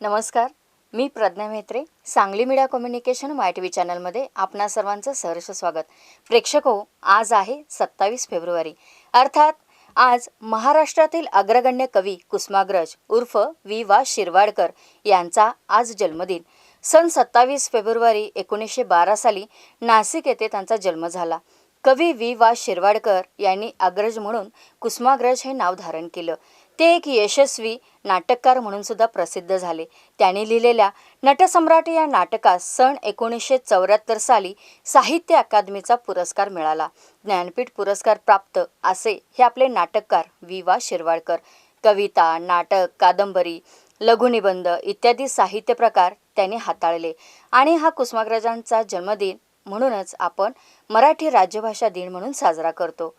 नमस्कार. मी Pragya Mhetre. Sangli media communication माय चॅनलमध्ये आपणा सर्वांचं सहर्ष स्वागत. प्रेक्षक हो, आज आहे 27 फेब्रुवारी. अर्थात आज महाराष्ट्रातील अग्रगण्य कवी कुसुमाग्रज उर्फ वि. शिरवाडकर यांचा आज जन्मदिन. सन 27 फेब्रुवारी 1912 साली नाशिक येथे त्यांचा जन्म झाला. कवी वि. शिरवाडकर यांनी अग्रज म्हणून कुसुमाग्रज हे नाव धारण केलं. ते एक यशस्वी नाटककार म्हणून सुद्धा प्रसिद्ध झाले. त्यांनी लिहिलेल्या नटसम्राट या नाटकास सन 1974 साली साहित्य अकादमीचा पुरस्कार मिळाला. ज्ञानपीठ पुरस्कार प्राप्त असे हे आपले नाटककार वि. शिरवाडकर. कविता, नाटक, कादंबरी, लघुनिबंध इत्यादी साहित्य प्रकार त्यांनी हाताळले आणि हा कुसुमाग्रजांचा जन्मदिन म्हणूनच आपण मराठी राज्यभाषा दिन म्हणून साजरा करतो.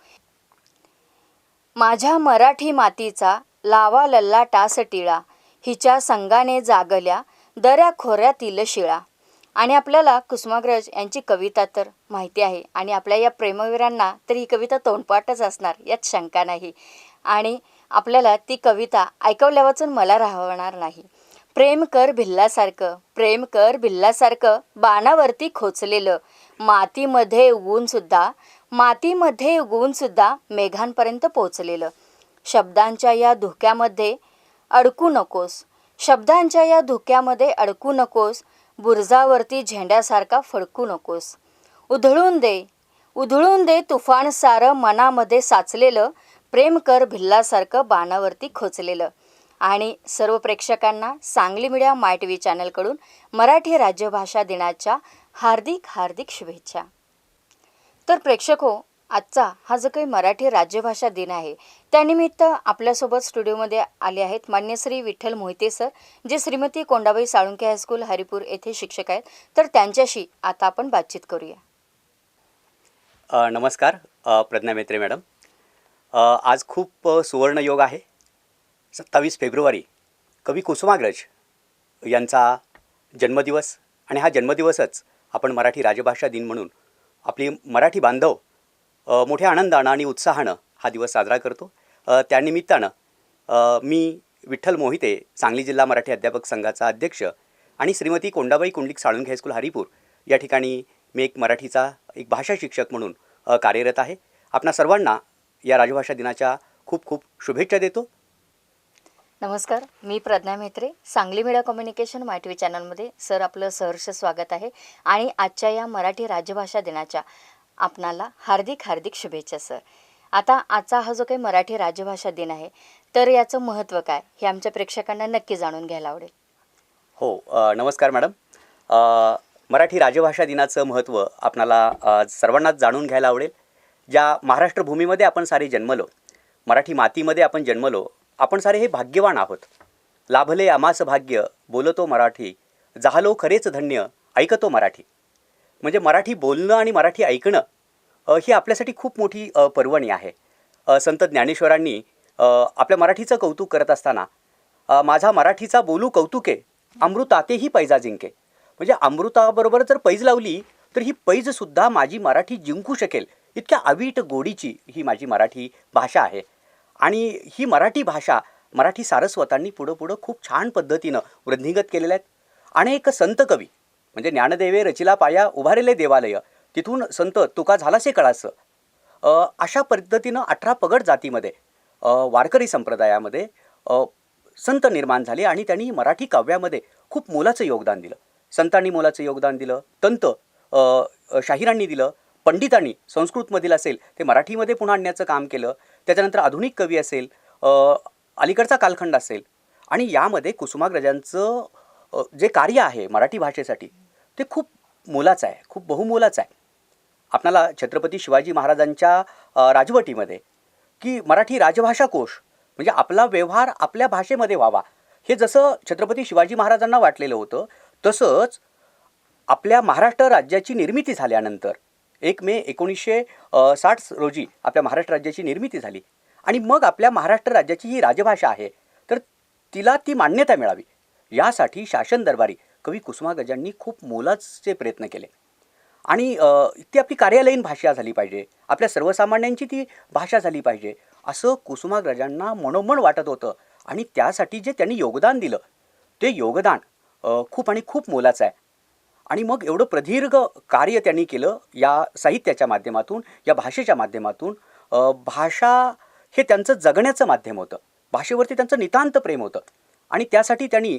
माझ्या मराठी मातीचा लावा लल्लाटास टिळा, हिच्या संगाने जागल्या दऱ्या खोऱ्यातील शिळा. आणि आपल्याला कुसुमाग्रज यांची कविता तर माहिती आहे आणि आपल्या या प्रेमवीरांना तर ही कविता तोंडपाठच असणार यात शंका नाही. आणि आपल्याला ती कविता ऐकवल्या वाचून मला राहणार नाही. प्रेम कर भिल्लासारखं, प्रेम कर भिल्लासारखं बाणावरती खोचलेलं, मातीमध्ये उगवून सुद्धा मेघांपर्यंत पोचलेलं. शब्दांच्या या धुक्यामध्ये अडकू नकोस, शब्दांच्या या धुक्यामध्ये अडकू नकोस, बुरजावरती झेंड्यासारखा फडकू नकोस. उधळून दे तुफान सारं मनामध्ये साचलेलं, प्रेम कर भिल्लासारखं बाणावरती खोचलेलं. आणि सर्व प्रेक्षकांना सांगली मीडिया माय टी व्ही चॅनलकडून मराठी राज्यभाषा दिनाच्या हार्दिक हार्दिक शुभेच्छा. तर प्रेक्षक हो, आजचा हा जो काही मराठी राज्यभाषा दिन आहे त्यानिमित्त आपल्यासोबत स्टुडिओमध्ये आले आहेत मान्य श्री विठ्ठल मोहिते सर, जे श्रीमती कोंडाबाई साळुंखे हायस्कूल हरिपूर येथे शिक्षक आहेत. तर त्यांच्याशी आता आपण बातचीत करूया. नमस्कार प्रज्ञा म्हेत्रे मॅडम. आज खूप सुवर्ण योग आहे. 27 फेब्रुवारी कवी कुसुमाग्रज यांचा जन्मदिवस आणि हा जन्मदिवसच आपण मराठी राजभाषा दिन म्हणून आपली मराठी बांधव मोठ्या आनंदानं आणि उत्साहानं हा दिवस साजरा करतो. त्यानिमित्तानं मी विठ्ठल मोहिते, सांगली जिल्हा मराठी अध्यापक संघाचा अध्यक्ष आणि श्रीमती कोंडाबाई कुंडलिक साळुंखे हायस्कूल हरिपूर या ठिकाणी मी एक मराठीचा एक भाषा शिक्षक म्हणून कार्यरत आहे. आपणा सर्वांना या राजभाषा दिनाच्या खूप खूप शुभेच्छा देतो. नमस्कार. मी प्रज्ञा म्हेत्रे. सांगली मीडिया कम्युनिकेशन माय टी व्ही चॅनलमध्ये सर आपलं सहर्ष स्वागत आहे. आणि आजच्या या मराठी राज्यभाषा दिनाच्या आपणाला हार्दिक हार्दिक शुभेच्छा सर. आता आजचा हा जो काही मराठी राज्यभाषा दिन आहे तर याचं महत्त्व काय हे आमच्या प्रेक्षकांना नक्की जाणून घ्यायला आवडेल. हो, नमस्कार मॅडम. मराठी राजभाषा दिनाचं महत्त्व आपणाला सर्वांनाच जाणून घ्यायला आवडेल. ज्या महाराष्ट्र भूमीमध्ये आपण सारे जन्मलो, मराठी मातीमध्ये आपण जन्मलो, आपण सारे हे भाग्यवान आहोत. लाभले आमास भाग्य, बोलतो मराठी, झालो खरेच धन्य, ऐकतो मराठी. म्हणजे मराठी बोलणं आणि मराठी ऐकणं ही आपल्यासाठी खूप मोठी पर्वणी आहे. संत ज्ञानेश्वरांनी आपल्या मराठीचं कौतुक करत असताना माझा मराठीचा बोलू कौतुके, अमृतातेही पैजा जिंके. म्हणजे अमृताबरोबर जर पैज लावली तर ही पैजसुद्धा माझी मराठी जिंकू शकेल, इतक्या अवीट गोडीची ही माझी मराठी भाषा आहे. आणि ही मराठी भाषा मराठी सारस्वतांनी पुढं खूप छान पद्धतीनं वृद्धिंगत केलेल्या आहेत. अनेक संत कवी म्हणजे ज्ञानदेवे रचिला पाया उभारेले देवालय, तिथून संत तुका झालासे कळास, अशा पद्धतीनं 18 पगड जातीमध्ये वारकरी संप्रदायामध्ये संत निर्माण झाले आणि त्यांनी मराठी काव्यामध्ये खूप मोलाचं योगदान दिलं. संतांनी मोलाचं योगदान दिलं, तंत शाहिरांनी दिलं, पंडितांनी संस्कृतमधील असेल ते मराठीमध्ये पुन्हा आणण्याचं काम केलं. त्याच्यानंतर आधुनिक कवी असेल, अलीकडचा कालखंड असेल, आणि यामध्ये कुसुमाग्रजांचं जे कार्य आहे मराठी भाषेसाठी ते खूप मोलाचं आहे, खूप बहुमोलाचं आहे. आपल्याला छत्रपती शिवाजी महाराजांच्या राजवटीमध्ये की मराठी राजभाषा कोश म्हणजे आपला व्यवहार आपल्या भाषेमध्ये व्हावा हे जसं छत्रपती शिवाजी महाराजांना वाटलेलं होतं, तसंच आपल्या महाराष्ट्र राज्याची निर्मिती झाल्यानंतर 1 मे 1960 रोजी आपल्या महाराष्ट्र राज्याची निर्मिती झाली आणि मग आपल्या महाराष्ट्र राज्याची ही राजभाषा आहे तर तिला ती मान्यता मिळावी यासाठी शासन दरबारी कवी कुसुमाग्रजांनी खूप मोलाचे प्रयत्न केले. आणि ती आपली कार्यालयीन भाषा झाली पाहिजे, आपल्या सर्वसामान्यांची ती भाषा झाली पाहिजे असं कुसुमाग्रजांना मनोमन वाटत होतं. आणि त्यासाठी जे त्यांनी योगदान दिलं ते योगदान खूप आणि खूप मोलाचं आहे. आणि मग एवढं प्रदीर्घ कार्य त्यांनी केलं या साहित्याच्या माध्यमातून, या भाषेच्या माध्यमातून. भाषा हे त्यांचं जगण्याचं माध्यम होतं. भाषेवरती त्यांचं नितांत प्रेम होतं आणि त्यासाठी त्यांनी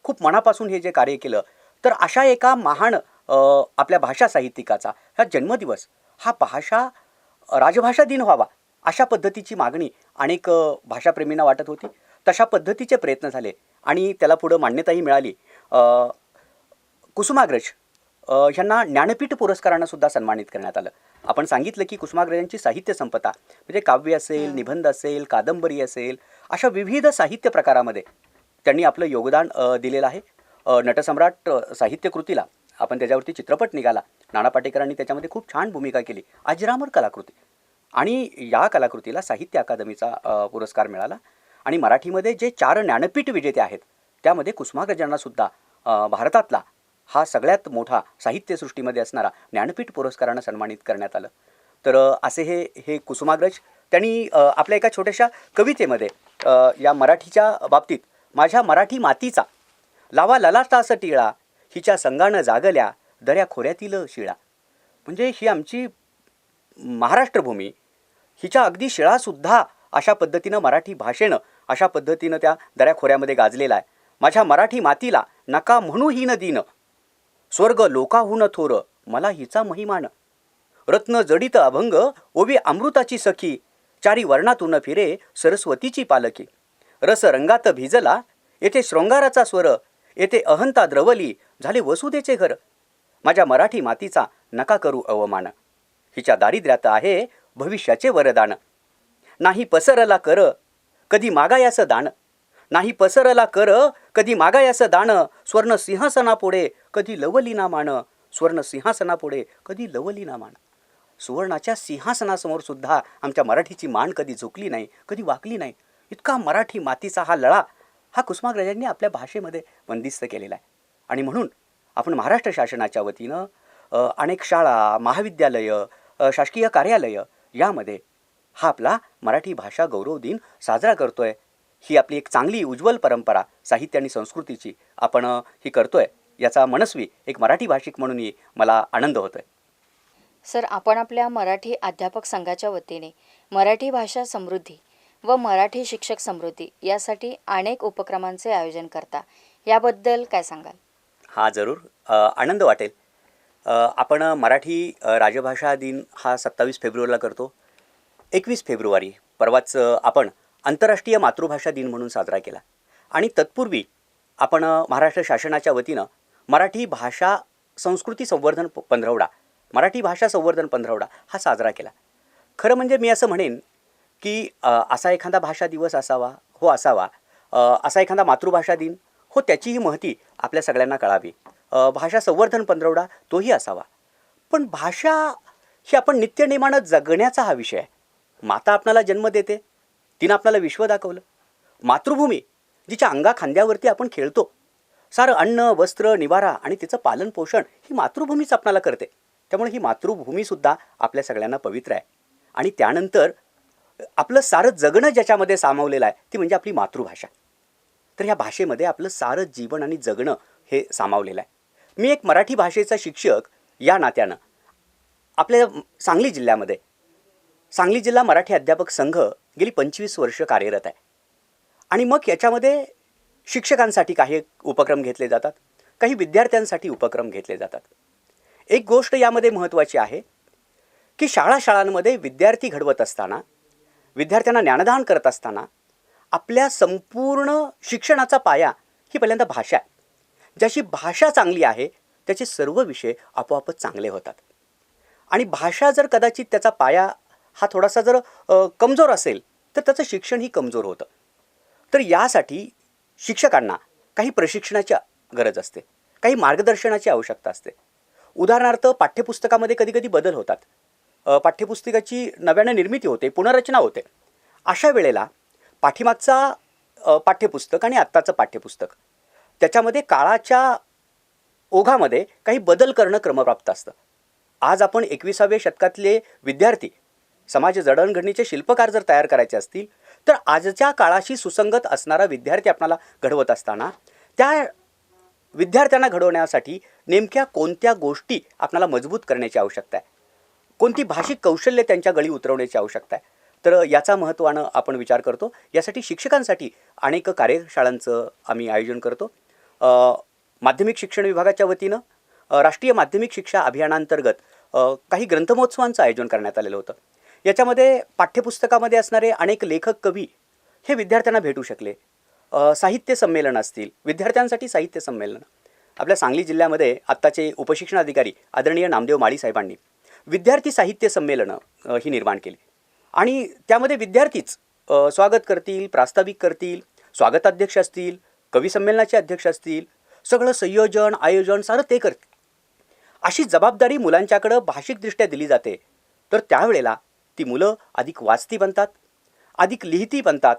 खूप मनापासून हे जे कार्य केलं. तर अशा एका महान आपल्या भाषा साहित्यिकाचा हा जन्मदिवस, हा राजभाषा दिन व्हावा अशा पद्धतीची मागणी अनेक भाषाप्रेमींना वाटत होती. तशा पद्धतीचे प्रयत्न झाले आणि त्याला पुढं मान्यताही मिळाली. कुसुमाग्रज ह्यांना ज्ञानपीठ पुरस्कारानं सुद्धा सन्मानित करण्यात आलं. आपण सांगितलं की कुसुमाग्रजांची साहित्य संपदा म्हणजे काव्य असेल, निबंध असेल, कादंबरी असेल, अशा विविध साहित्य प्रकारामध्ये त्यांनी आपलं योगदान दिलेलं आहे. नटसम्राट साहित्य कृतीला आपण त्याच्यावरती चित्रपट निघाला. नाना पाटेकरांनी त्याच्यामध्ये खूप छान भूमिका केली. अजरामर कलाकृती आणि या कलाकृतीला साहित्य अकादमीचा पुरस्कार मिळाला. आणि मराठीमध्ये जे 4 ज्ञानपीठ विजेते आहेत त्यामध्ये कुसुमाग्रजांना सुद्धा भारतातला हा सगळ्यात मोठा साहित्यसृष्टीमध्ये असणारा ज्ञानपीठ पुरस्कारानं सन्मानित करण्यात आलं. तर असे हे कुसुमाग्रज त्यांनी आपल्या एका छोट्याशा कवितेमध्ये या मराठीच्या बाबतीत, माझ्या मराठी मातीचा लावा ललाटास टिळा, हिच्या संगानं जागल्या दऱ्या खोऱ्यातील शिळा. म्हणजे ही आमची महाराष्ट्र भूमी, हिच्या अगदी शिळासुद्धा अशा पद्धतीनं मराठी भाषेनं अशा पद्धतीनं त्या दऱ्याखोऱ्यामध्ये गाजलेला आहे. माझ्या मराठी मातीला नका म्हणू हीन दीन, स्वर्ग लोकाहून थोर मला हिचा महिमान. रत्न जडित अभंग ओवी अमृताची सखी, चारी वर्णातून फिरे सरस्वतीची पालकी. रस रंगात भिजला येथे शृंगाराचा स्वर, येथे अहंता द्रवली झाले वसुदेचे घर. माझ्या मराठी मातीचा नका करू अवमान, हिच्या दारिद्र्यात आहे भविष्याचे वरदान. नाही पसरला कर कधी मागायास दान, नाही पसरला कर कधी मागायास दान. स्वर्ण सिंहासनापुढे कधी लवली ना मान, स्वर्ण सिंहासनापुढे कधी लवली ना मान. सुवर्णाच्या सिंहासनासमोर सुद्धा आमच्या मराठीची मान कधी झुकली नाही, कधी वाकली नाही. इतका मराठी मातीचा हा लळा हा कुसुमाग्रजांनी आपल्या भाषेमध्ये बंदिस्त केलेला आहे. आणि म्हणून आपण महाराष्ट्र शासनाच्या वतीनं अनेक शाळा, महाविद्यालयं, शासकीय कार्यालयं यामध्ये हा आपला मराठी भाषा गौरव दिन साजरा करतोय. ही आपली एक चांगली उज्ज्वल परंपरा साहित्य आणि संस्कृतीची आपण ही करतोय. याचा मनस्वी एक मराठी भाषिक म्हणूनही मला आनंद होतोय. सर, आपण आपल्या मराठी अध्यापक संघाच्या वतीने मराठी भाषा समृद्धी व मराठी शिक्षक समृद्धी यासाठी अनेक उपक्रमांचे आयोजन करता. याबद्दल काय सांगाल? हां, जरूर. आनंद वाटेल. आपण मराठी राजभाषा दिन हा 27 फेब्रुवारीला करतो. 21 फेब्रुवारी परवाच आपण आंतरराष्ट्रीय मातृभाषा दिन म्हणून साजरा केला. आणि तत्पूर्वी आपण महाराष्ट्र शासनाच्या वतीनं मराठी भाषा संस्कृती संवर्धन पंधरवडा, मराठी भाषा संवर्धन पंधरवडा हा साजरा केला. खरं म्हणजे मी असं म्हणेन की असा एखादा भाषा दिवस असावा, असा एखादा मातृभाषा दिन त्याचीही महती आपल्या सगळ्यांना कळावी. भाषा संवर्धन पंधरवडा तोही असावा. पण भाषा ही आपण नित्यनेमानं जगण्याचा हा विषय आहे. माता आपणाला जन्म देते, तिनं आपल्याला विश्व दाखवलं. मातृभूमी जिच्या अंगा खांद्यावरती आपण खेळतो, सारं अन्न, वस्त्र, निवारा आणि तिचं पालन पोषण ही मातृभूमीच आपल्याला करते. त्यामुळे ही मातृभूमीसुद्धा आपल्या सगळ्यांना पवित्र आहे. आणि त्यानंतर आपलं सारं जगणं ज्याच्यामध्ये सामावलेलं आहे ती म्हणजे आपली मातृभाषा. तर ह्या भाषेमध्ये आपलं सारं जीवन आणि जगणं हे सामावलेलं आहे. मी एक मराठी भाषेचा शिक्षक या नात्यानं आपल्या सांगली जिल्हा मराठी अध्यापक संघ गेली 25 वर्ष कार्यरत आहे. आणि मग याच्यामध्ये शिक्षकांसाठी काही उपक्रम घेतले जातात, काही विद्यार्थ्यांसाठी उपक्रम घेतले जातात. एक गोष्ट यामध्ये महत्त्वाची आहे की शाळांमध्ये विद्यार्थी घडवत असताना, विद्यार्थ्यांना ज्ञानदान करत असताना आपल्या संपूर्ण शिक्षणाचा पाया ही पहिल्यांदा भाषा आहे. ज्याची भाषा चांगली आहे त्याचे सर्व विषय आपोआपच चांगले होतात. आणि भाषा जर कदाचित त्याचा पाया हा थोडासा जर कमजोर असेल तर त्याचं शिक्षणही कमजोर होतं. तर यासाठी शिक्षकांना काही प्रशिक्षणाची गरज असते, काही मार्गदर्शनाची आवश्यकता असते. उदाहरणार्थ पाठ्यपुस्तकामध्ये कधीकधी बदल होतात, पाठ्यपुस्तकाची नव्यानं निर्मिती होते, पुनर्रचना होते. अशा वेळेला पाठीमागचा पाठ्यपुस्तक आणि आत्ताचं पाठ्यपुस्तक त्याच्यामध्ये काळाच्या ओघामध्ये काही बदल करणं क्रमप्राप्त असतं. आज आपण 21व्या शतकातले विद्यार्थी, समाज जडणघडणीचे शिल्पकार जर तयार करायचे असतील तर आजच्या काळाशी सुसंगत असणारा विद्यार्थी आपल्याला घडवत असताना त्या विद्यार्थ्यांना घडवण्यासाठी नेमक्या कोणत्या गोष्टी आपल्याला मजबूत करण्याची आवश्यकता आहे, कोणती भाषिक कौशल्य त्यांच्या गळी उतरवण्याची आवश्यकता आहे. तर याचा महत्त्वानं आपण विचार करतो. यासाठी शिक्षकांसाठी अनेक कार्यशाळांचं आम्ही आयोजन करतो. माध्यमिक शिक्षण विभागाच्या वतीनं राष्ट्रीय माध्यमिक शिक्षा अभियानांतर्गत काही ग्रंथमहोत्सवांचं आयोजन करण्यात आलेलं होतं. याच्यामध्ये पाठ्यपुस्तकामध्ये असणारे अनेक लेखक कवी हे विद्यार्थ्यांना भेटू शकले. साहित्य संमेलन असतील, विद्यार्थ्यांसाठी साहित्य संमेलन. आपल्या सांगली जिल्ह्यामध्ये आत्ताचे उपशिक्षणाधिकारी आदरणीय नामदेव माळी साहेबांनी विद्यार्थी साहित्य संमेलनं ही निर्माण केली आणि त्यामध्ये विद्यार्थीच स्वागत करतील, प्रास्ताविक करतील, स्वागताध्यक्ष असतील, कवी संमेलनाचे अध्यक्ष असतील, सगळं संयोजन आयोजन सारं ते करतील. अशी जबाबदारी मुलांच्याकडं भाषिकदृष्ट्या दिली जाते. तर त्यावेळेला ती मुलं अधिक वाचती बनतात, अधिक लिहिती बनतात,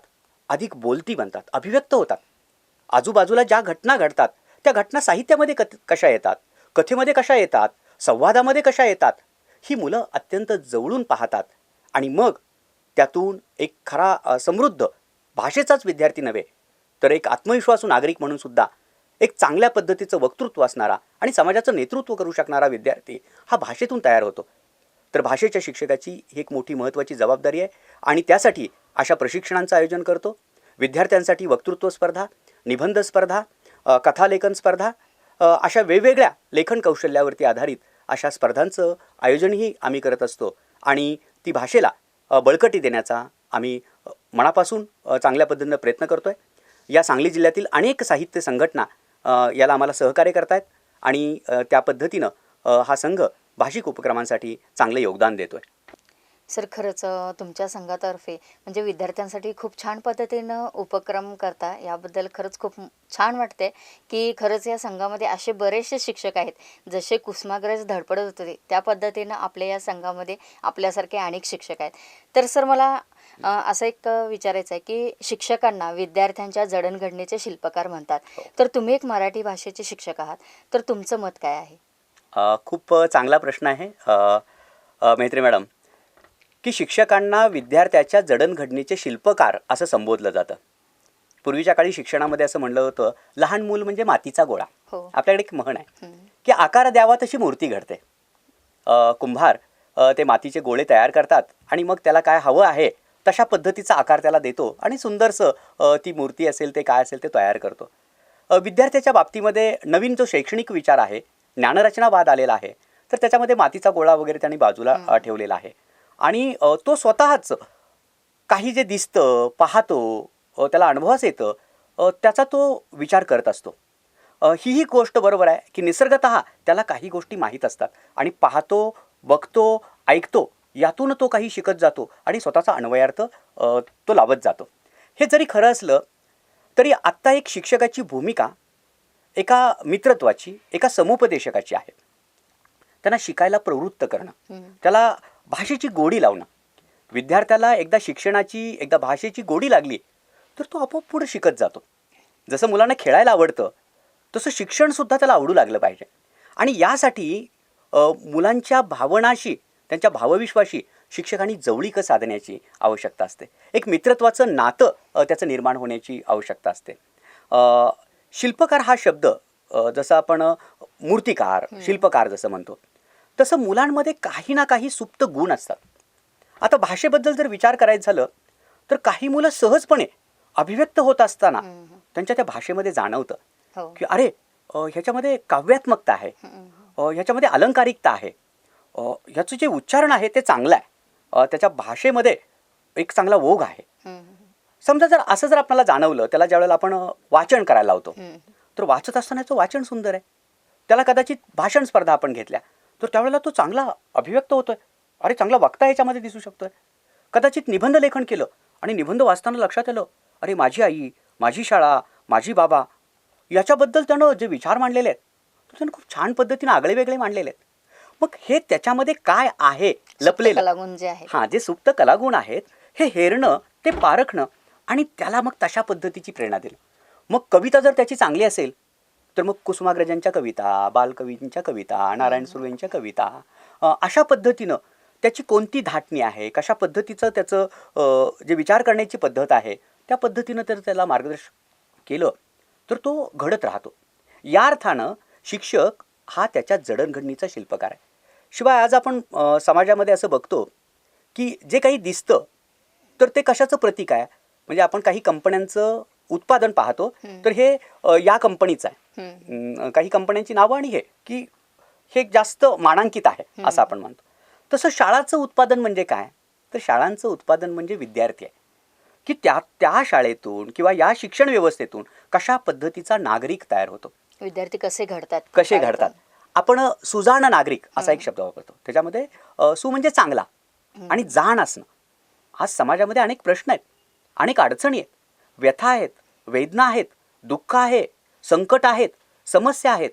अधिक बोलती बनतात, अभिव्यक्त होतात. आजूबाजूला ज्या घटना घडतात त्या घटना साहित्यामध्ये कशा येतात, कथेमध्ये कशा येतात, संवादामध्ये कशा येतात, ही मुलं अत्यंत जवळून पाहतात आणि मग त्यातून एक खरा समृद्ध भाषेचाच विद्यार्थी नव्हे तर एक आत्मविश्वासू नागरिक म्हणून सुद्धा एक चांगल्या पद्धतीचं वक्तृत्व असणारा आणि समाजाचं नेतृत्व करू शकणारा विद्यार्थी हा भाषेतून तयार होतो. तर भाषेच्या शिक्षकाची ही एक मोठी महत्त्वाची जबाबदारी आहे आणि त्यासाठी अशा प्रशिक्षणांचं आयोजन करतो. विद्यार्थ्यांसाठी वक्तृत्व स्पर्धा, निबंध स्पर्धा, कथालेखन स्पर्धा, अशा वेगवेगळ्या लेखन कौशल्यावरती आधारित अशा स्पर्धांचं आयोजनही आम्ही करत असतो आणि ती भाषेला बळकटी देण्याचा आम्ही मनापासून चांगल्या पद्धतीनं प्रयत्न करतो आहे. या सांगली जिल्ह्यातील अनेक साहित्य संघटना याला आम्हाला सहकार्य करत आहेत आणि त्या पद्धतीनं हा संघ भाषिक उपक्रमांसाठी चांगलं योगदान देतो आहे. सर, खरंच तुमच्या संघातर्फे म्हणजे विद्यार्थ्यांसाठी खूप छान पद्धतीनं उपक्रम करता, याबद्दल खरंच खूप छान वाटते की खरंच या संघामध्ये असे बरेचसे शिक्षक आहेत जसे कुसुमाग्रज धडपडत होते त्या पद्धतीनं आपल्या या संघामध्ये आपल्यासारखे अनेक शिक्षक आहेत. तर सर, मला असं एक विचारायचं आहे की शिक्षकांना विद्यार्थ्यांच्या जडणघडणीचे शिल्पकार म्हणतात. तर तुम्ही एक मराठी भाषेचे शिक्षक आहात, तर तुमचं मत काय आहे? खूप चांगला प्रश्न आहे मैत्री मॅडम, की शिक्षकांना विद्यार्थ्याच्या जडणघडणीचे शिल्पकार असं संबोधलं जातं. पूर्वीच्या काळी शिक्षणामध्ये असं म्हणलं होतं, लहान मूल म्हणजे मातीचा गोळा. हो. आपल्याकडे एक म्हण आहे की आकार द्यावा तशी मूर्ती घडते. कुंभार ते मातीचे गोळे तयार करतात आणि मग त्याला काय हवं आहे तशा पद्धतीचा आकार त्याला देतो आणि सुंदरसं ती मूर्ती असेल ते काय असेल ते तयार करतो. विद्यार्थ्याच्या बाबतीमध्ये नवीन जो शैक्षणिक विचार आहे, ज्ञानरचनावाद आलेला आहे, तर त्याच्यामध्ये मातीचा गोळा वगैरे त्यांनी बाजूला ठेवलेला आहे आणि तो स्वतःच काही जे दिसतं, पाहतो, त्याला अनुभवास येतं, त्याचा तो विचार करत असतो. ही गोष्ट बरोबर आहे की निसर्गतः त्याला काही गोष्टी माहीत असतात आणि पाहतो, बघतो, ऐकतो, यातून तो काही शिकत जातो आणि स्वतःचा अन्वयार्थ तो लावत जातो. हे जरी खरं असलं तरी आत्ता एक शिक्षकाची भूमिका एका मित्रत्वाची, एका समुपदेशकाची आहे. त्यांना शिकायला प्रवृत्त करणं, त्याला भाषेची गोडी लावणं. विद्यार्थ्याला एकदा शिक्षणाची, एकदा भाषेची गोडी लागली तर तो आपोआप पुढे शिकत जातो. जसं मुलांना खेळायला आवडतं तसं शिक्षणसुद्धा त्याला आवडू लागलं पाहिजे आणि यासाठी मुलांच्या भावनाशी, त्यांच्या भावविश्वाशी शिक्षकांनी जवळीक साधण्याची आवश्यकता असते. एक मित्रत्वाचं नातं त्याचं निर्माण होण्याची आवश्यकता असते. शिल्पकार हा शब्द जसं आपण मूर्तिकार, शिल्पकार जसं म्हणतो, तसं मुलांमध्ये काही ना काही सुप्त गुण असतात. आता भाषेबद्दल जर विचार करायचं झालं तर काही मुलं सहजपणे अभिव्यक्त होत असताना त्यांच्या त्या भाषेमध्ये जाणवतं की अरे ह्याच्यामध्ये काव्यात्मकता आहे, ह्याच्यामध्ये अलंकारिकता आहे, ह्याचं जे उच्चारण आहे ते चांगलं आहे, त्याच्या भाषेमध्ये एक चांगला ओघ आहे. समजा जर असं जर आपल्याला जाणवलं, त्याला ज्यावेळेला आपण वाचन करायला लावतो तर वाचत असतानाचं वाचन सुंदर आहे. त्याला कदाचित भाषण स्पर्धा आपण घेतल्या तर त्यावेळेला तो चांगला अभिव्यक्त होतोय, अरे चांगला वक्ता याच्यामध्ये दिसू शकतोय. कदाचित निबंध लेखन केलं आणि निबंध वाचताना लक्षात आलं, अरे माझी आई, माझी शाळा, माझी बाबा, याच्याबद्दल त्यानं जे विचार मांडलेले आहेत तर त्यानं खूप छान पद्धतीने आगळे वेगळे मांडलेले आहेत. मग हे त्याच्यामध्ये काय आहे लपलेलं, हां, जे सुप्त कलागुण आहेत हे हेरणं, ते पारखणं आणि त्याला मग तशा पद्धतीची प्रेरणा देणं. मग कविता जर त्याची चांगली असेल तर मग कुसुमाग्रजांच्या कविता, बालकवींच्या कविता, नारायण सुर्वेंच्या कविता, अशा पद्धतीनं त्याची कोणती धाटणी आहे, कशा पद्धतीचं त्याचं जे विचार करण्याची पद्धत आहे त्या पद्धतीनं तर त्याला मार्गदर्शन केलं तर तो घडत राहतो. या अर्थानं शिक्षक हा त्याच्या जडणघडणीचा शिल्पकार आहे. शिवाय आज आपण समाजामध्ये असं बघतो की जे काही दिसतं तर ते कशाचं प्रतीक आहे. म्हणजे आपण काही कंपन्यांचं उत्पादन पाहतो तर हे या कंपनीचं आहे. काही कंपन्यांची नावं आणि हे की हे जास्त मानांकित आहे असं आपण म्हणतो. तसं शाळाचं उत्पादन म्हणजे काय, तर शाळांचं उत्पादन म्हणजे विद्यार्थी आहे की त्या शाळेतून किंवा या शिक्षण व्यवस्थेतून कशा पद्धतीचा नागरिक तयार होतो, विद्यार्थी कसे घडतात कसे घडतात. आपण सुजाण नागरिक असा एक शब्द वापरतो. त्याच्यामध्ये सु म्हणजे चांगला आणि जाण असणं. आज समाजामध्ये अनेक प्रश्न आहेत, अनेक अडचणी आहेत, व्यथा आहेत, वेदना आहेत, दुःख आहे, संकट आहेत, समस्या आहेत.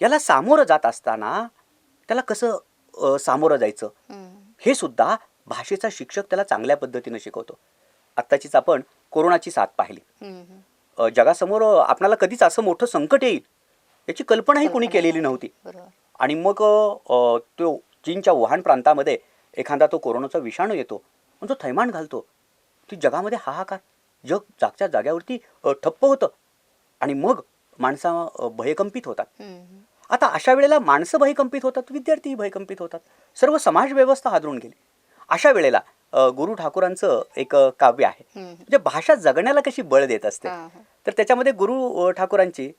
याला सामोरं जात असताना त्याला कसं सामोरं जायचं हे सुद्धा भाषेचा शिक्षक त्याला चांगल्या पद्धतीनं शिकवतो. आत्ताचीच आपण कोरोनाची साथ पाहिली. जगासमोर आपल्याला कधीच असं मोठं संकट येईल याची कल्पनाही कोणी केलेली नव्हती. आणि मग तो चीनच्या वुहान प्रांतामध्ये एखादा तो कोरोनाचा विषाणू येतो आणि तो थैमान घालतो. ती जगामध्ये हाहाकार, जग जागच्या जाग्यावरती ठप्प होतं आणि मग माणसं भयकंपित होतात. आता अशा वेळेला माणसं भयकंपित होतात, विद्यार्थीही भयकंपित होतात, सर्व समाज व्यवस्था हादरून गेली. अशा वेळेला गुरु ठाकूरांचं एक काव्य आहे, म्हणजे भाषा जगण्याला कशी बळ देत असते. तर त्याच्यामध्ये गुरु ठाकूरांची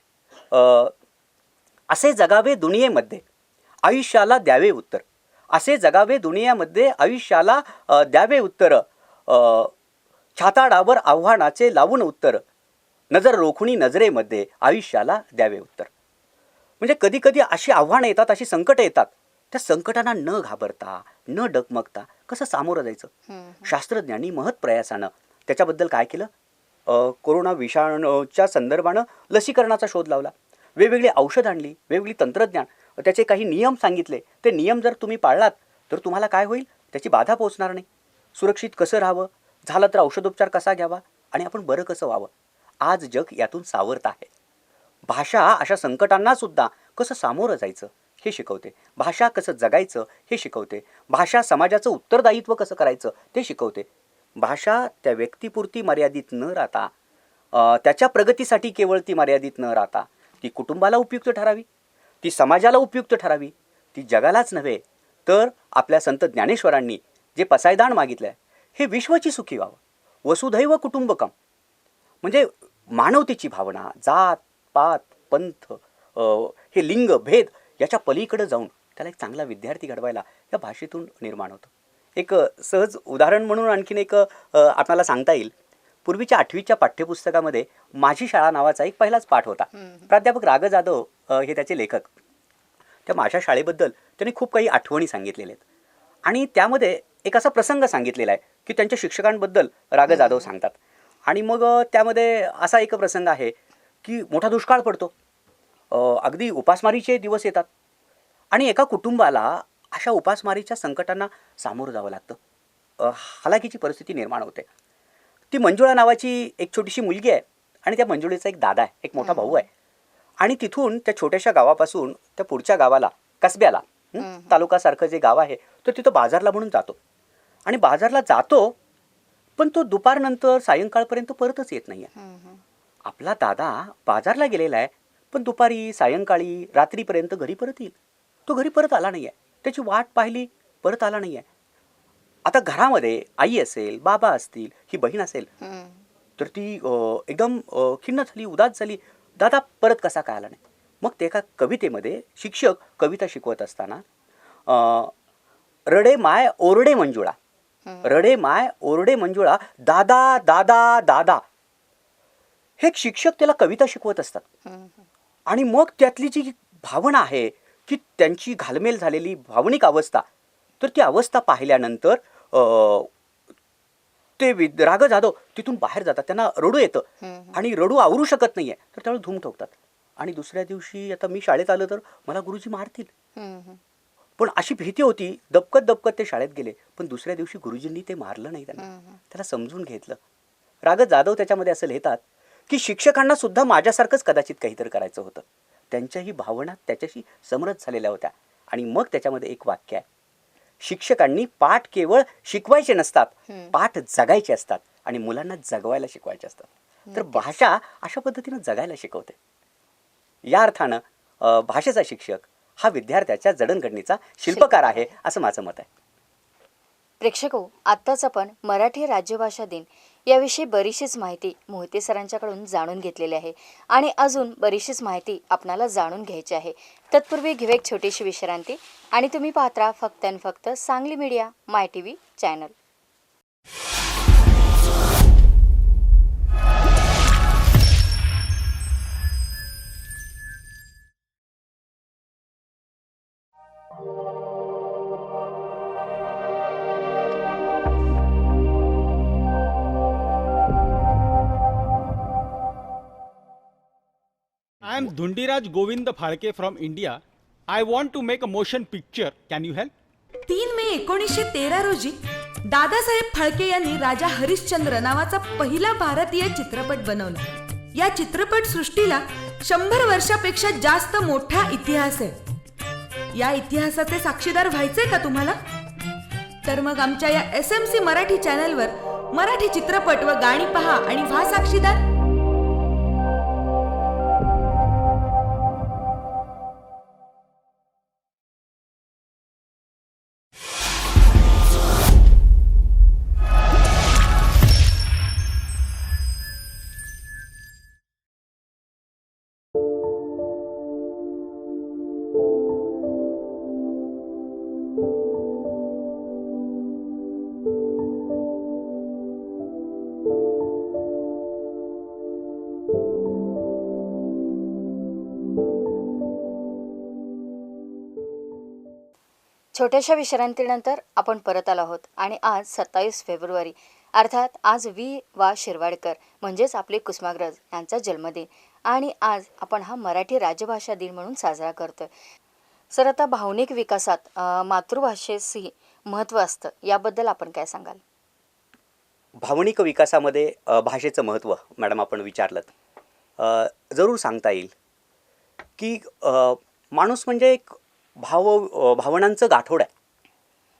असे जगावे दुनियेमध्ये आयुष्याला द्यावे उत्तर, असे जगावे दुनियामध्ये आयुष्याला द्यावे उत्तर, छाताडावर आव्हानाचे लावून उत्तर, नजर रोखुनी नजरेमध्ये आयुष्याला द्यावे उत्तर. म्हणजे कधी कधी अशी आव्हानं येतात, अशी संकटं येतात, त्या संकटांना न घाबरता न डगमगता कसं सामोरं जायचं. शास्त्रज्ञांनी महत् प्रयासानं त्याच्याबद्दल काय केलं, कोरोना विषाणूच्या संदर्भानं लसीकरणाचा शोध लावला, वेगवेगळी औषध आणली, वेगवेगळी तंत्रज्ञान, त्याचे काही नियम सांगितले. ते नियम जर तुम्ही पाळलात तर तुम्हाला काय होईल, त्याची बाधा पोचणार नाही. सुरक्षित कसं राहावं, झालं तर औषधोपचार कसा घ्यावा आणि आपण बरं कसं व्हावं. आज जग यातून सावरत आहे. भाषा अशा संकटांना सुद्धा कसं सामोरं जायचं हे शिकवते. भाषा कसं जगायचं हे शिकवते. भाषा समाजाचं उत्तरदायित्व कसं करायचं ते शिकवते. भाषा त्या व्यक्तीपुरती मर्यादित न राहता, त्याच्या प्रगतीसाठी केवळ ती मर्यादित न राहता, ती कुटुंबाला उपयुक्त ठरावी, ती समाजाला उपयुक्त ठरावी, ती जगालाच नव्हे तर आपल्या संत ज्ञानेश्वरांनी जे पसायदान मागितलं आहे, हे विश्वची सुखी व्हावं. वसुधैव कुटुंबकम म्हणजे मानवतेची भावना, जात पात पंथ, हे लिंग भेद याच्या पलीकडे जाऊन त्याला एक चांगला विद्यार्थी घडवायला या भाषेतून निर्माण होतं. एक सहज उदाहरण म्हणून आणखीन एक आपल्याला सांगता येईल. पूर्वीच्या 8वीच्या पाठ्यपुस्तकामध्ये माझी शाळा नावाचा एक पहिलाच पाठ होता. प्राध्यापक राग जाधव हे त्याचे लेखक. त्या माझ्या शाळेबद्दल त्यांनी खूप काही आठवणी सांगितलेल्या आहेत आणि त्यामध्ये एक असा प्रसंग सांगितलेला आहे की त्यांच्या शिक्षकांबद्दल राग जाधव सांगतात. आणि मग त्यामध्ये असा एक प्रसंग आहे की मोठा दुष्काळ पडतो, अगदी उपासमारीचे दिवस येतात आणि एका कुटुंबाला अशा उपासमारीच्या संकटांना सामोरं जावं लागतं. हालाकीची परिस्थिती निर्माण होते. ती मंजुळा नावाची एक छोटीशी मुलगी आहे आणि त्या मंजुळेचा एक दादा आहे, एक मोठा भाऊ आहे. आणि तिथून त्या छोट्याशा गावापासून त्या पुढच्या गावाला, कसब्याला, तालुकासारखं जे गाव आहे, तर तिथं बाजारला म्हणून जातो. आणि बाजारला जातो पण तो दुपारनंतर सायंकाळपर्यंत परतच येत नाही आहे. आपला दादा बाजारला गेलेला आहे पण दुपारी, सायंकाळी, रात्रीपर्यंत घरी परत येईल. तो घरी परत आला नाही आहे. त्याची वाट पाहिली, परत आला नाही आहे. आता घरामध्ये आई असेल, बाबा असतील, ही बहीण असेल, तर ती एकदम खिन्न झाली, उदास झाली, दादा परत कसा काय आला नाही. मग ते एका कवितेमध्ये शिक्षक कविता शिकवत असताना, रडे माय ओरडे मंजुळा, रडे माय ओरडे मंजुळा, दादा दादा दादा, हे शिक्षक त्याला कविता शिकवत असतात. आणि मग त्यातली जी भावना आहे की त्यांची घालमेल झालेली भावनिक अवस्था, तर ती अवस्था पाहिल्यानंतर ते राग जाधव तिथून बाहेर जातात. त्यांना रडू येतं आणि रडू आवरू शकत नाहीये, तर त्यावेळी धूम ठोकतात. आणि दुसऱ्या दिवशी आता मी शाळेत आलं तर मला गुरुजी मारतील. पण अशी भीती होती, दबकत दबकत ते शाळेत गेले. पण दुसऱ्या दिवशी गुरुजींनी ते मारलं नाही, त्याला समजून घेतलं. राग जाधव त्याच्यामध्ये असं लिहितात की शिक्षकांना सुद्धा माझ्यासारखंच कदाचित काहीतरी करायचं होतं. त्यांच्याही भावना त्याच्याशी समरस झालेल्या होत्या. आणि मग त्याच्यामध्ये एक वाक्य आहे, शिक्षकांनी पाठ केवळ शिकवायचे नसतात, पाठ जगायचे असतात आणि मुलांना जगवायला शिकवायचे असतात. तर भाषा अशा पद्धतीनं जगायला शिकवते. या अर्थानं भाषेचा शिक्षक हा विद्यार्थ्याच्या जडणघडणीचा शिल्पकार आहे असं माझं मत आहे. प्रेक्षको, आत्ताच आपण मराठी राज्यभाषा दिन याविषयी बरीचशीच माहिती मोहिते सरांच्याकडून जाणून घेतलेली आहे आणि अजून बरीचशीच माहिती आपणाला जाणून घ्यायची आहे. तत्पूर्वी घेऊ एक छोटीशी विश्रांती आणि तुम्ही पाहत राहा फक्त आणि फक्त Sangli media my T V channel. I am Dhundiraj Govind Phalke from India. I want to make a motion picture. Can you help? 3 मे 1913 रोजी दादासाहेब फाळके यांनी राजा हरिश्चंद्र नावाचा पहिला भारतीय चित्रपट बनवला. या चित्रपट सृष्टीला 100 वर्षापेक्षा जास्त मोठा इतिहास आहे. या इतिहासाचे साक्षीदार व्हायचे का तुम्हाला? तर मग आमच्या या SMC मराठी चॅनलवर मराठी चित्रपट व गाणी पहा आणि व्हा साक्षीदार. छोट्याशा विश्रांतीनंतर आपण परत आलो आहोत आणि आज 27 फेब्रुवारी अर्थात आज वा शिरवाडकर म्हणजेच आपले कुसुमाग्रज यांचा जन्मदिन आणि आज आपण हा मराठी राज्यभाषा दिन म्हणून साजरा करतोय. सर, आता भावनिक विकासात मातृभाषेशी महत्त्व असतं याबद्दल आपण काय सांगाल? भावनिक विकासामध्ये भाषेचं महत्त्व मॅडम आपण विचारलं. जरूर सांगता येईल की माणूस म्हणजे एक भावनांचं गाठोड आहे.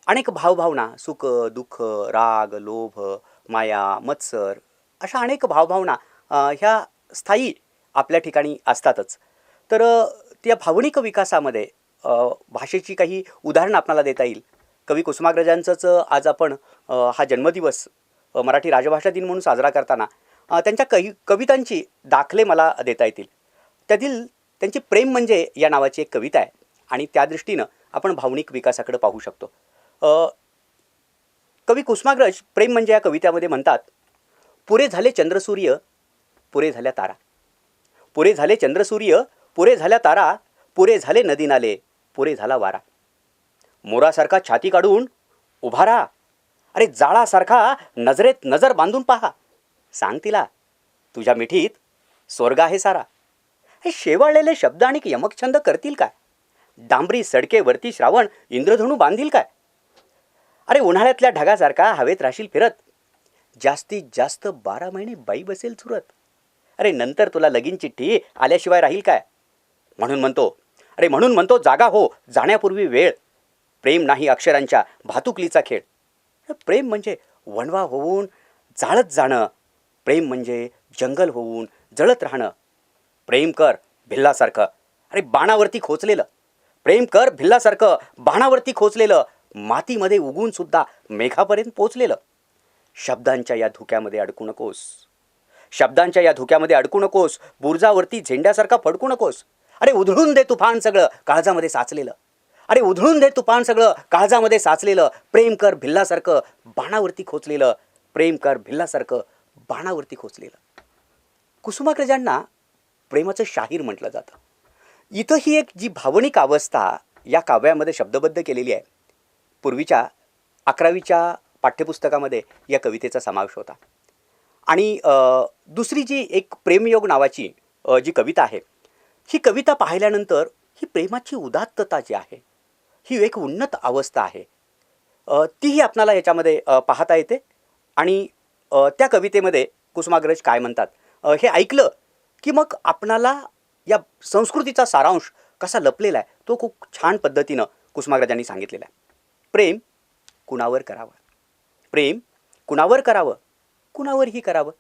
अनेक भावभावना, सुख, दुःख, राग, लोभ, माया, मत्सर अशा अनेक भावभावना ह्या स्थायी आपल्या ठिकाणी असतातच. तर त्या भावनिक विकासामध्ये भाषेची काही उदाहरणं आपल्याला देता येईल. कवी कुसुमाग्रजांचंच आज आपण हा जन्मदिवस मराठी राजभाषा दिन म्हणून साजरा करताना त्यांच्या कवितांची दाखले मला देता येतील. त्यातील त्यांची प्रेम म्हणजे या नावाची एक कविता आहे आणि त्या दृष्टीनं आपण भावनिक विकासाकडे पाहू शकतो. कवी कुसुमाग्रज प्रेम म्हणजे या कवितेमध्ये म्हणतात, पुरे झाले चंद्रसूर्य, पुरे झाल्या तारा, पुरे झाले चंद्रसूर्य, पुरे झाल्या तारा, पुरे झाले नदी नाले, पुरे झाला वारा. मोरासारखा छाती काढून उभा राहा, अरे जाळासारखा नजरेत नजर बांधून पहा, सांग तिला तुझ्या मिठीत स्वर्ग आहे सारा. हे शेवाळलेले शब्द आणि यमकछंद करतील काय? डांबरी सडकेवरती श्रावण इंद्रधनू बांधील काय? अरे उन्हाळ्यातल्या ढगासारखा हवेत राशील फिरत, जास्तीत जास्त 12 महिने बाई बसेल चुरत. अरे नंतर तुला लगीन चिठ्ठी आल्याशिवाय राहील काय? म्हणून म्हणतो जागा हो जाण्यापूर्वी वेळ. प्रेम नाही अक्षरांच्या भातुकलीचा खेळ. प्रेम म्हणजे वणवा होऊन जाळत जाणं, प्रेम म्हणजे जंगल होऊन जळत राहणं. प्रेम कर भिल्लासारखं, अरे बाणावरती खोचलेलं, प्रेम कर भिल्लासारखं बाणावरती खोचलेलं, मातीमध्ये उगून सुद्धा मेघापर्यंत पोचलेलं. शब्दांच्या या धुक्यामध्ये अडकू नकोस, शब्दांच्या या धुक्यामध्ये अडकू नकोस, बुर्जावरती झेंड्यासारखा फडकू नकोस. अरे उधळून दे तुफान सगळं काळजामध्ये साचलेलं, अरे उधळून दे तुफान सगळं काळजामध्ये साचलेलं. प्रेम कर भिल्लासारखं बाणावरती खोचलेलं, प्रेम कर भिल्लासारखं बाणावरती खोचलेलं. कुसुमाग्रजांना प्रेमाचं शाहीर म्हटलं जातं. इथं ही एक जी भावनिक अवस्था या काव्यामध्ये शब्दबद्ध केलेली आहे. पूर्वीच्या 11वीच्या पाठ्यपुस्तकामध्ये या कवितेचा समावेश होता. आणि दुसरी जी एक प्रेमयोग नावाची जी कविता आहे, ही कविता पाहिल्यानंतर ही प्रेमाची उदात्तता जी आहे, ही एक उन्नत अवस्था आहे, तीही आपणाला याच्यामध्ये पाहता येते. आणि त्या कवितेमध्ये कुसुमाग्रज काय म्हणतात हे ऐकलं की मग आपणाला या संस्कृतीचा सारांश कसा लपलेला आहे तो खूप छान पद्धतीनं कुसुमाग्रजांनी सांगितलेला आहे. प्रेम कुणावर करावं, प्रेम कुणावर करावं, कुणावरही करावं.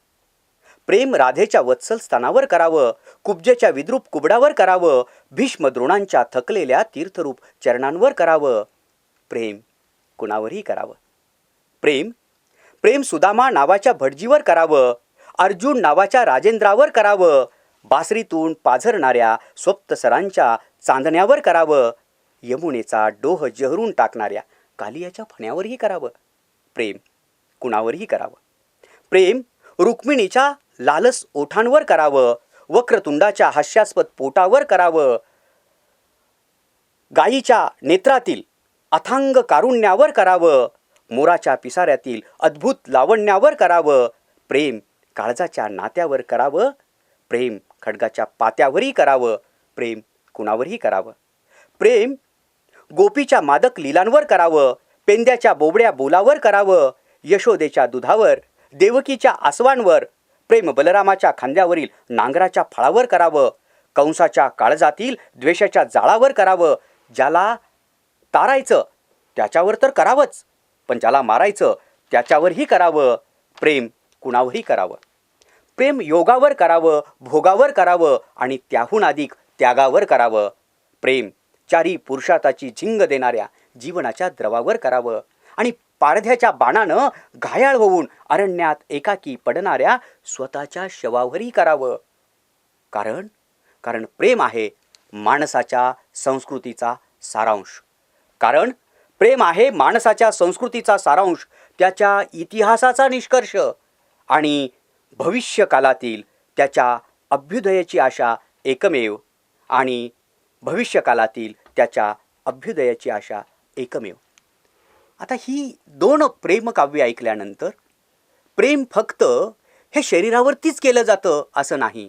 प्रेम राधेच्या वत्सल स्थानावर करावं, कुब्जेच्या विद्रूप कुबडावर करावं, भीष्म द्रोणांच्या थकलेल्या तीर्थरूप चरणांवर करावं. प्रेम कुणावरही करावं. प्रेम प्रेम सुदामा नावाच्या भटजीवर करावं, अर्जुन नावाच्या राजेंद्रावर करावं, बासरीतून पाझरणाऱ्या स्वप्तसरांच्या चांदण्यावर करावं, यमुनेचा डोह जहरून टाकणाऱ्या कालियाच्या फण्यावरही करावं. प्रेम कुणावरही करावं. प्रेम रुक्मिणीच्या लालस ओठांवर करावं, वक्रतुंडाच्या हास्यास्पद पोटावर करावं, गायीच्या नेत्रातील अथांग कारुण्यावर करावं, मोराच्या पिसाऱ्यातील अद्भुत लावण्यावर करावं. प्रेम काळजाच्या नात्यावर करावं, प्रेम खड्गाच्या पात्यावरही करावं. प्रेम कुणावरही करावं. प्रेम गोपीच्या मादक लीलांवर करावं, पेंद्याच्या बोबड्या बोलावर करावं, यशोदेच्या दुधावर, देवकीच्या आसवांवर, प्रेम बलरामाच्या खांद्यावरील नांगराच्या फळावर करावं, कंसाच्या काळजातील द्वेषाच्या जाळावर करावं. ज्याला तारायचं त्याच्यावर तर करावंच, पण ज्याला मारायचं त्याच्यावरही करावं. प्रेम कुणावरही करावं. प्रेम योगावर करावं, भोगावर करावं आणि त्याहून अधिक त्यागावर करावं. प्रेम चारी पुरुषार्थाची झिंग देणाऱ्या जीवनाच्या द्रवावर करावं आणि पारध्याच्या बाणानं घायाळ होऊन अरण्यात एकाकी पडणाऱ्या स्वतःच्या शवावरही करावं. कारण प्रेम आहे माणसाच्या संस्कृतीचा सारांश. कारण प्रेम आहे माणसाच्या संस्कृतीचा सारांश, त्याच्या इतिहासाचा निष्कर्ष आणि भविष्यकालातील त्याच्या अभ्युदयाची आशा एकमेव. आणि भविष्यकालातील त्याच्या अभ्युदयाची आशा एकमेव. आता ही 2 प्रेमकाव्य ऐकल्यानंतर प्रेम फक्त हे शरीरावरतीच केलं जातं असं नाही.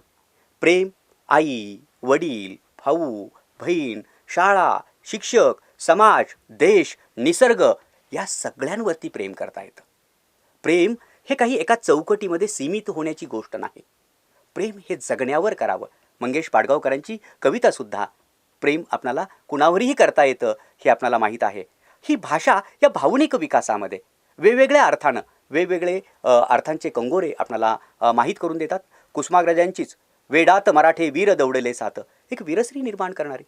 प्रेम आई, वडील, भाऊ, बहीण, शाळा, शिक्षक, समाज, देश, निसर्ग या सगळ्यांवरती प्रेम करता येतं. प्रेम हे काही एका चौकटीमध्ये सीमित होण्याची गोष्ट नाही. प्रेम हे जगण्यावर करावं. मंगेश पाडगावकरांची कवितासुद्धा प्रेम आपणाला कुणावरही करता येतं हे आपणाला माहीत आहे. ही भाषा या भावनिक विकासामध्ये वेगवेगळ्या अर्थानं वेगवेगळे अर्थांचे कंगोरे आपणाला माहीत करून देतात. कुसुमाग्रजांचीच वेडात मराठे वीर दौडले सात एक वीरश्री निर्माण करणारी.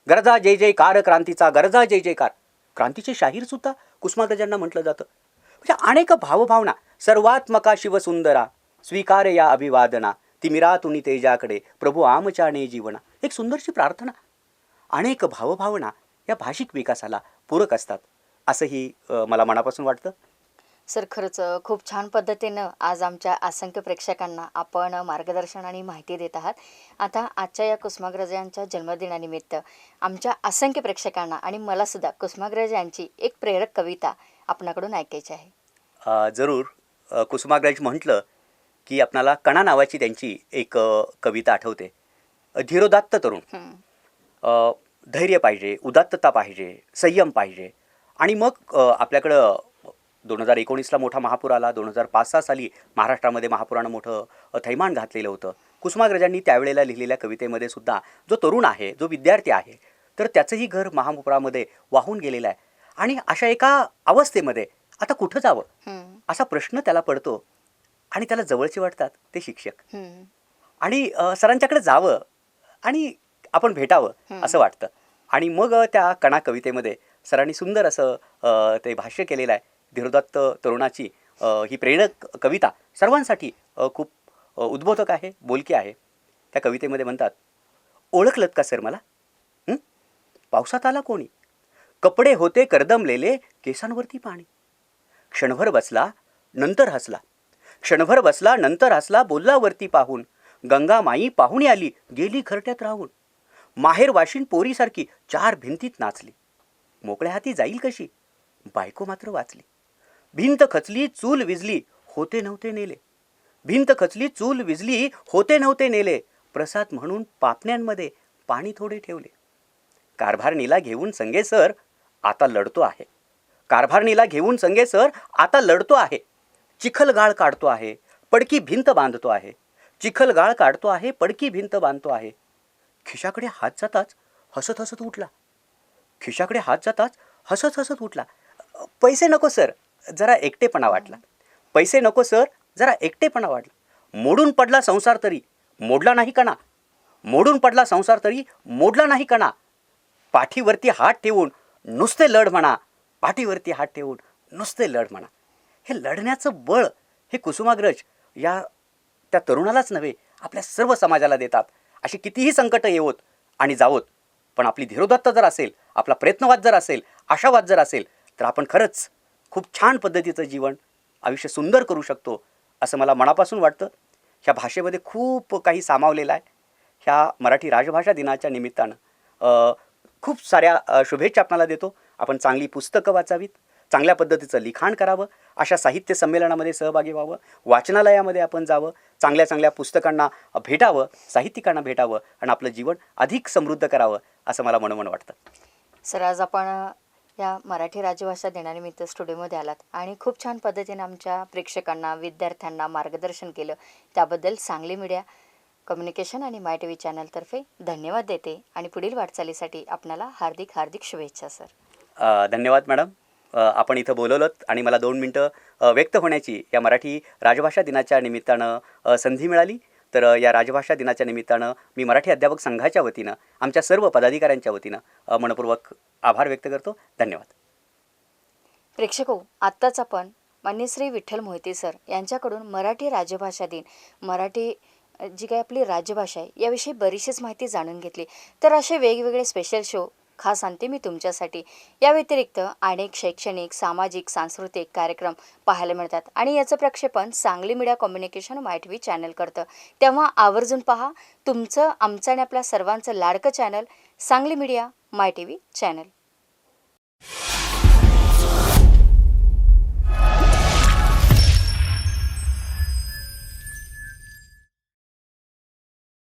गरजा जय जयकार क्रांतीचा, गरजा जय जयकार, क्रांतीचे शाहीरसुद्धा कुसुमाग्रजांना म्हटलं जातं. म्हणजे अनेक भावभावना. सर्वात्मका शिवसुंदरा स्वीकार या अभिवादना, तिमिरा तुनी तेजाकडे प्रभू आमच्याने जीवना. एक सुंदरशी प्रार्थना. अनेक भावभावना या भाषिक विकासाला पूरक असतात असंही मला मनापासून वाटतं. सर, खरंच खूप छान पद्धतीनं आज आमच्या असंख्य प्रेक्षकांना आपण मार्गदर्शन आणि माहिती देत आहात. आता आजच्या या कुसुमाग्रज यांच्या जन्मदिनानिमित्त आमच्या असंख्य प्रेक्षकांना आणि मलासुद्धा कुसुमाग्रज यांची एक प्रेरक कविता आपणाकडून ऐकायची आहे. जरूर. कुसुमाग्रज म्हटलं की आपणाला कणा नावाची त्यांची एक कविता आठवते. धीरोदात्त तरुण, धैर्य पाहिजे, उदात्तता पाहिजे, संयम पाहिजे. आणि मग आपल्याकडं 2019ला मोठा महापूर आला. 2005-6 साली महाराष्ट्रामध्ये महापुरानं मोठं थैमान घातलेलं होतं. कुसुमाग्रजांनी त्यावेळेला लिहिलेल्या कवितेमध्ये सुद्धा जो तरुण आहे, जो विद्यार्थी आहे, तर त्याचंही घर महापुरामध्ये वाहून गेलेलं आहे. आणि अशा एका अवस्थेमध्ये आता कुठं जावं असा प्रश्न त्याला पडतो. आणि त्याला जवळचे वाटतात ते शिक्षक. आणि सरांच्याकडे जावं आणि आपण भेटावं असं वाटतं. आणि मग त्या कणा कवितेमध्ये सरांनी सुंदर असं ते भाष्य केलेलं आहे. धीरोदात्त तरुणाची ही प्रेरक कविता सर्वांसाठी खूप उद्बोधक आहे, बोलकी आहे. त्या कवितेमध्ये म्हणतात, ओळखलत का सर मला? पावसात आला कोणी, कपडे होते करदमलेले, केसांवरती पाणी. क्षणभर बसला नंतर हसला, क्षणभर बसला नंतर हसला, बोलला वरती पाहून, गंगामाई पाहुणी आली, गेली घरट्यात राहून. माहेर वाशिन पोरीसारखी 4 भिंतीत नाचली, मोकळ्या हाती जाईल कशी, बायको मात्र वाचली. भिंत खचली चूल विजली, होते नव्हते नेले, भिंत खचली चूल विजली, होते नव्हते नेले, प्रसाद म्हणून पापण्यांमध्ये पाणी थोडे ठेवले. कारभारणीला घेऊन संगे सर आता लढतो आहे, कारभारणीला घेऊन संगे सर आता लढतो आहे. चिखलगाळ काढतो आहे, पडकी भिंत बांधतो आहे, चिखलगाळ काढतो आहे, पडकी भिंत बांधतो आहे. खिशाकडे हात जाताच हसत हसत उठला, खिशाकडे हात जाताच हसत हसत उठला. पैसे नको सर, जरा एकटेपणा वाटला, पैसे नको सर, जरा एकटेपणा वाटला. मोडून पडला संसार तरी मोडला नाही कणा, मोडून पडला संसार तरी मोडला नाही कणा, पाठीवरती हात ठेवून नुसते लढ म्हणा, पाठीवरती हात ठेवून नुसते लढ म्हणा. हे लढण्याचं बळ हे कुसुमाग्रज या त्या तरुणालाच नव्हे आपल्या सर्व समाजाला देतात. अशी कितीही संकटं येवोत आणि जावोत, पण आपली धीरोदात्त जर असेल, आपला प्रयत्नवाद जर असेल, आशावाद जर असेल, तर आपण खरंच खूप छान पद्धतीचं जीवन आयुष्य सुंदर करू शकतो असं मला मनापासून वाटतं. ह्या भाषेमध्ये खूप काही सामावलेलं आहे. ह्या मराठी राजभाषा दिनाच्या निमित्तानं खूप साऱ्या शुभेच्छा आपल्याला देतो. आपण चांगली पुस्तकं वाचावीत, चांगल्या पद्धतीचं लिखाण करावं, अशा साहित्य संमेलनामध्ये सहभागी व्हावं, वाचनालयामध्ये आपण जावं, चांगल्या चांगल्या पुस्तकांना भेटावं, साहित्यिकांना भेटावं आणि आपलं जीवन अधिक समृद्ध करावं असं मला मनोमन वाटतं. सर, आज आपण या मराठी राजभाषा दिनानिमित्त स्टुडिओमध्ये आलात आणि खूप छान पद्धतीने आमच्या प्रेक्षकांना, विद्यार्थ्यांना मार्गदर्शन केलं. त्याबद्दल सांगली मीडिया कम्युनिकेशन आणि माय TV चॅनलतर्फे धन्यवाद देते आणि पुढील वाटचालीसाठी आपणाला हार्दिक हार्दिक शुभेच्छा सर. धन्यवाद मॅडम. आपण इथं बोलवलं आणि मला 2 मिनटं व्यक्त होण्याची या मराठी राजभाषा दिनाच्या निमित्तानं संधी मिळाली. तर या राजभाषा दिनाच्या निमित्तानं मी मराठी अध्यापक संघाच्या वतीनं, आमच्या सर्व पदाधिकाऱ्यांच्या वतीनं मनपूर्वक आभार व्यक्त करतो. धन्यवाद. प्रेक्षको, आत्ताच आपण मान्य श्री विठ्ठल मोहिते सर यांच्याकडून मराठी राजभाषा दिन, मराठी जी काही आपली राजभाषा आहे याविषयी बरीचशीच माहिती जाणून घेतली. तर असे वेगवेगळे स्पेशल शो खास आणते मी तुमच्यासाठी. या व्यतिरिक्त अनेक शैक्षणिक, सामाजिक, सांस्कृतिक कार्यक्रम पाहायला मिळतात आणि याचं प्रक्षेपण सांगली मीडिया कम्युनिकेशन माय TV चॅनल करतं. तेव्हा आवर्जून पहा तुमचं, आमचं आणि आपल्या सर्वांचं लाडकं चॅनल सांगली मीडिया माय TV चॅनल.